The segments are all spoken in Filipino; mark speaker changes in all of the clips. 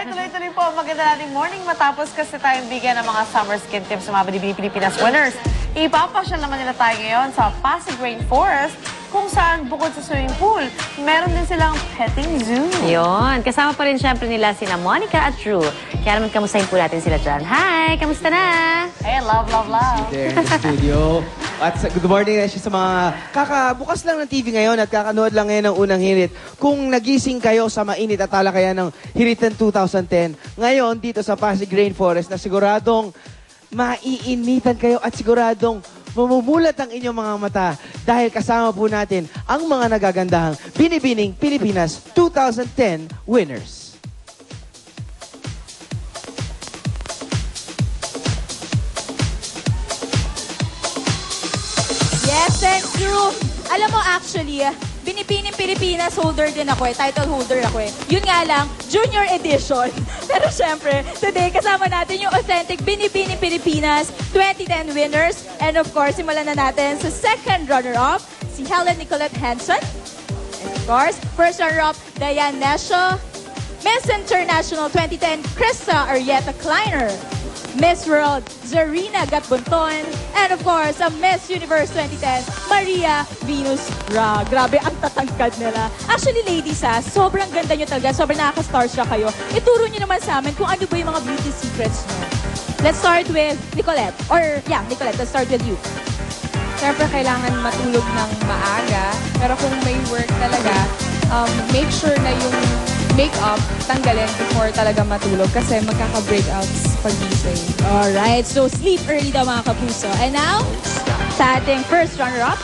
Speaker 1: Alright, tuloy-tuloy po ang maganda nating morning matapos kasi tayong bigyan ng mga summer skin tips sa mga Binibining Pilipinas winners. Ipapasyal naman nila tayo ngayon sa Pasig Rainforest kung saan bukod sa swimming pool, meron din silang petting zoo.
Speaker 2: Yun. Kasama pa rin syempre nila sina Monica at Drew. Kaya naman kamustahin po natin sila dyan. Hi! Kamusta na?
Speaker 1: Hey, love, love, love.
Speaker 3: There in the studio. At good morning na siya sa mga kakabukas lang ng TV ngayon at kakanood lang ngayon ng unang hirit. Kung nagising kayo sa mainit at talakayan ng hiritan 2010, ngayon dito sa Pasig Rainforest na siguradong maiinitan kayo at siguradong mamumulat ang inyong mga mata dahil kasama po natin ang mga nagagandahang Binibining Pilipinas 2010 winners.
Speaker 4: Yes, thanks, Drew. Alam mo, actually, Binibining Pilipinas holder din ako title holder ako Yun nga lang, junior edition. Pero syempre, today kasama natin yung authentic Binibining Pilipinas 2010 winners. And of course, simulan na natin sa second runner-up, si Helen Nicolette Hanson. And of course, first runner-up, Diane Nesho. Miss International 2010, Krista Arieta Kleiner. Miss World, Zarina Gatbunton. And of course, ang Miss Universe 2010, Maria Venus Ra. Grabe, ang tatangkad nila. Actually, ladies sobrang ganda nyo talaga. Sobrang nakaka-starstruck kayo. Ituro nyo naman sa amin kung ano ba yung mga beauty secrets nyo. Let's start with Nicolette. Nicolette, let's start with you.
Speaker 5: Siyempre, kailangan matulog ng maaga. Pero kung may work talaga, make sure na yung makeup tanggalin before talaga matulog kasi magkaka-breakouts pagising.
Speaker 4: Alright, so sleep early daw mga kapuso. And now, sa ating first runner-up.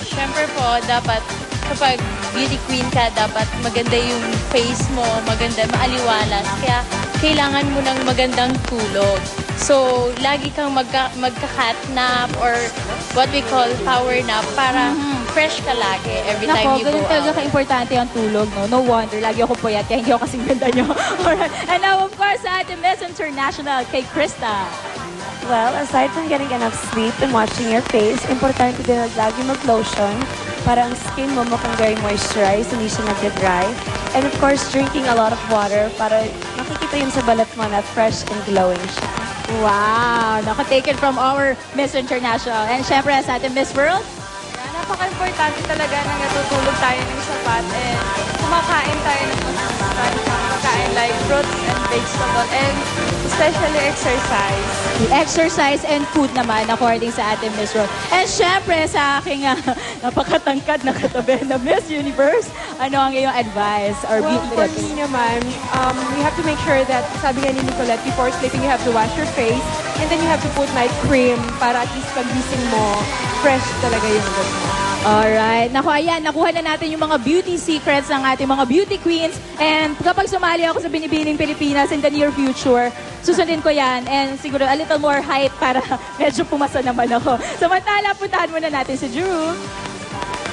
Speaker 6: Siyempre po, dapat kapag beauty queen ka, dapat maganda yung face mo, maganda, maaliwalas. Kaya kailangan mo ng magandang tulog. So, lagi kang magka-cat nap or what we call power nap para fresh ka lagi every time you go
Speaker 4: ganun talaga
Speaker 6: out.
Speaker 4: ka-importante ang tulog, no? No wonder, lagi ako puyat, kaya hindi ako kasing ganda nyo. Alright. And now, of course, sa ating Miss International, kay Krista.
Speaker 7: Well, aside from getting enough sleep and watching your face, importante din na lagi mag-lotion para ang skin mo mukhang very moisturized, hindi siya nag-dry. And of course, drinking a lot of water para makikita yun sa balat mo na fresh and glowing siya.
Speaker 4: Wow! Naka-taken from our Miss International. And syempre, sa ating Miss World.
Speaker 5: Napaka-importante talaga na natutulog tayo ng sapat and kumakain tayo ng pagkain like fruits and vegetable and especially exercise.
Speaker 4: Exercise and food naman according sa ating Miss World. And syempre sa aking napakatangkad na katabi na Miss Universe, ano ang iyong advice or beauty
Speaker 5: For
Speaker 4: tips?
Speaker 5: me naman, you have to make sure that, sabi nga ni Nicolette, before sleeping you have to wash your face and then you have to put night cream para at least pagising mo, fresh talaga yung look mo.
Speaker 4: Alright. Naku, ayan. Nakuha na natin yung mga beauty secrets ng ating mga beauty queens. And kapag sumali ako sa Binibining Pilipinas in the near future, susundin ko yan. And siguro a little more height para medyo pumasa naman ako. Samantala, puntahan muna natin si Drew.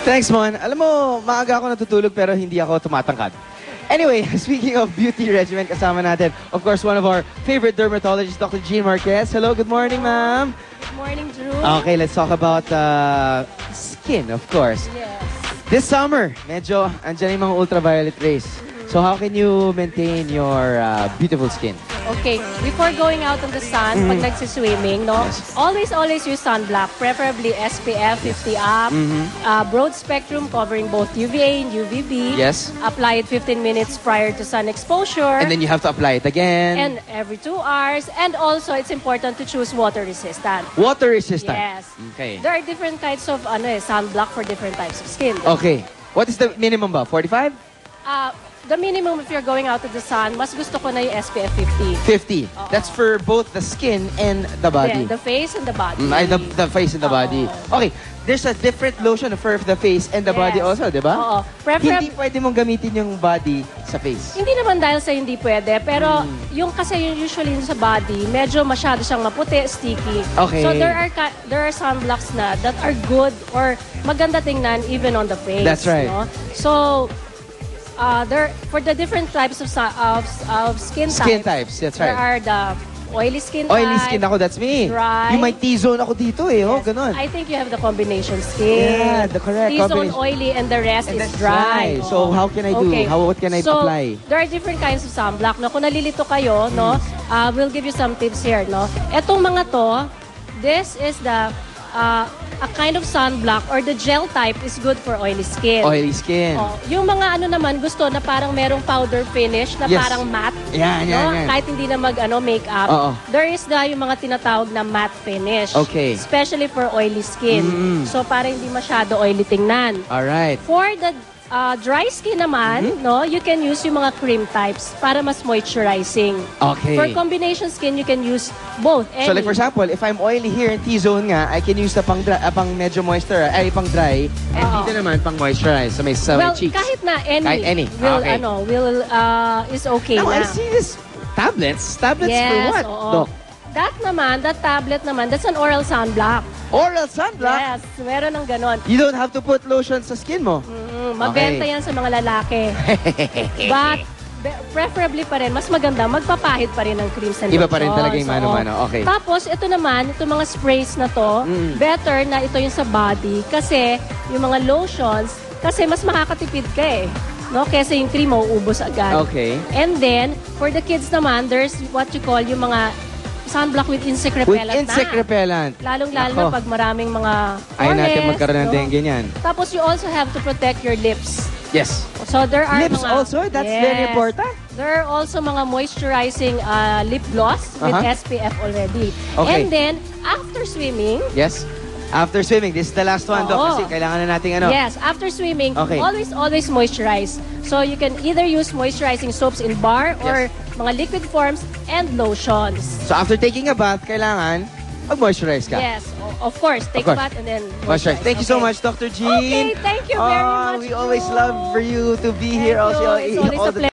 Speaker 3: Thanks, Mon. Alam mo, maaga ako natutulog pero hindi ako tumatangkad. Anyway, speaking of beauty regimen, kasama natin, of course, one of our favorite dermatologists, Dr. Jean Marquez. Hello, good morning, ma'am.
Speaker 7: Good morning, Drew.
Speaker 3: Okay, let's talk about skin, of course.
Speaker 4: Yes.
Speaker 3: This summer, medyo andyan yung mga ultraviolet rays. So how can you maintain your beautiful skin?
Speaker 2: Okay, before going out on the sun, pag nagsiswimming, no? Always use sunblock, preferably SPF 50 up. Broad spectrum covering both UVA and UVB.
Speaker 3: Yes.
Speaker 2: Apply it 15 minutes prior to sun exposure.
Speaker 3: And then you have to apply it again.
Speaker 2: And every 2 hours. And also, it's important to choose water resistant.
Speaker 3: Water resistant.
Speaker 2: Yes.
Speaker 3: Okay.
Speaker 2: There are different kinds of sunblock for different types of skin.
Speaker 3: Okay. What is the minimum ba? 45?
Speaker 2: The minimum if you're going out to the sun, mas gusto ko na yung SPF 50.
Speaker 3: 50. That's for both the skin and the body.
Speaker 2: Yeah, the face and the body.
Speaker 3: The face and the body. Okay. There's a different lotion for the face and the body also, di ba?
Speaker 2: Oo.
Speaker 3: Hindi pwede mong gamitin yung body sa face.
Speaker 2: Hindi naman dahil sa hindi pwede, pero yung kasi yung usually sa body, medyo masyado siyang maputi, sticky.
Speaker 3: Okay.
Speaker 2: So there are sunblocks na that are good or maganda tingnan even on the face.
Speaker 3: That's right.
Speaker 2: No? So for the different types of skin
Speaker 3: Skin types, that's
Speaker 2: there
Speaker 3: right.
Speaker 2: are the oily skin
Speaker 3: Oily
Speaker 2: type,
Speaker 3: skin ako, that's me.
Speaker 2: Dry.
Speaker 3: Yung may T-zone ako dito eh. Oh, ganun.
Speaker 2: I think you have the combination skin.
Speaker 3: Yeah, the correct
Speaker 2: T-zone
Speaker 3: combination.
Speaker 2: oily and the rest
Speaker 3: And
Speaker 2: is
Speaker 3: that's
Speaker 2: dry.
Speaker 3: dry. So, how can I do? What can I
Speaker 2: So,
Speaker 3: apply?
Speaker 2: there are different kinds of sunblock. No? Kung nalilito kayo, no, we'll give you some tips here. No? Etong mga to, this is the a kind of sunblock or the gel type is good for oily skin.
Speaker 3: Oily skin.
Speaker 2: Oh, yung mga ano naman gusto na parang merong powder finish na
Speaker 3: Yes.
Speaker 2: parang matte.
Speaker 3: Yan, yan,
Speaker 2: no?
Speaker 3: yan.
Speaker 2: Kahit hindi na makeup.
Speaker 3: Oo.
Speaker 2: There is yung mga tinatawag na matte finish.
Speaker 3: Okay.
Speaker 2: Especially for oily skin. So para hindi masyado oily tingnan.
Speaker 3: Alright.
Speaker 2: For the dry skin naman, no, you can use yung mga cream types para mas moisturizing.
Speaker 3: Okay.
Speaker 2: For combination skin, you can use both.
Speaker 3: So like for example, if I'm oily here in T-zone nga, I can use the pang medyo moisture, pang dry, and dito naman pang moisturize sa may
Speaker 2: Well,
Speaker 3: cheeks.
Speaker 2: kahit na any,
Speaker 3: Kahit any.
Speaker 2: will,
Speaker 3: Okay.
Speaker 2: is okay
Speaker 3: Now, I
Speaker 2: na.
Speaker 3: see this tablets. Tablets for
Speaker 2: Yes,
Speaker 3: what,
Speaker 2: oo.
Speaker 3: Doc?
Speaker 2: That tablet naman, that's an oral sunblock.
Speaker 3: Oral sunblock?
Speaker 2: Yes, meron ng ganon.
Speaker 3: You don't have to put lotion sa skin mo.
Speaker 2: Mabenta yan sa mga lalaki. But, preferably pa rin, mas maganda, magpapahid pa rin ng creams and
Speaker 3: Iba pa rin
Speaker 2: lotions.
Speaker 3: talaga yung mano-mano.
Speaker 2: Oo.
Speaker 3: Okay.
Speaker 2: Tapos, ito naman, itong mga sprays na to, better na ito yung sa body kasi yung mga lotions, kasi mas makakatipid ka eh. No? Kesa yung cream mo, ubos agad.
Speaker 3: Okay.
Speaker 2: And then, for the kids naman, there's what you call yung mga sunblock with insect
Speaker 3: With
Speaker 2: repellent
Speaker 3: insect
Speaker 2: na.
Speaker 3: repellent.
Speaker 2: Lalong-lalo na
Speaker 3: Nako.
Speaker 2: pag maraming mga
Speaker 3: Ayaw natin
Speaker 2: forest,
Speaker 3: magkaroon ng
Speaker 2: no?
Speaker 3: dengue niyan.
Speaker 2: Tapos you also have to protect your lips.
Speaker 3: Yes.
Speaker 2: So there are
Speaker 3: Lips
Speaker 2: mga,
Speaker 3: also? That's very important.
Speaker 2: There are also mga moisturizing lip gloss with SPF already.
Speaker 3: Okay.
Speaker 2: And then, after swimming,
Speaker 3: Yes. After swimming, this is the last one, Doc,
Speaker 2: Oo.
Speaker 3: kasi kailangan na nating ano.
Speaker 2: yes, after swimming,
Speaker 3: Okay.
Speaker 2: always moisturize. So you can either use moisturizing soaps in bar or mga liquid forms and lotions.
Speaker 3: So after taking a bath, kailangan mag-moisturize ka.
Speaker 2: Yes, of course. Take
Speaker 3: Of
Speaker 2: a
Speaker 3: course.
Speaker 2: bath and then
Speaker 3: Moisturize. Thank you so
Speaker 2: Okay.
Speaker 3: much, Dr. Jean.
Speaker 2: Okay, thank you very much,
Speaker 3: We always
Speaker 2: Drew.
Speaker 3: love for you to be here
Speaker 2: Thank
Speaker 3: also
Speaker 2: you. It's always
Speaker 3: all
Speaker 2: a
Speaker 3: the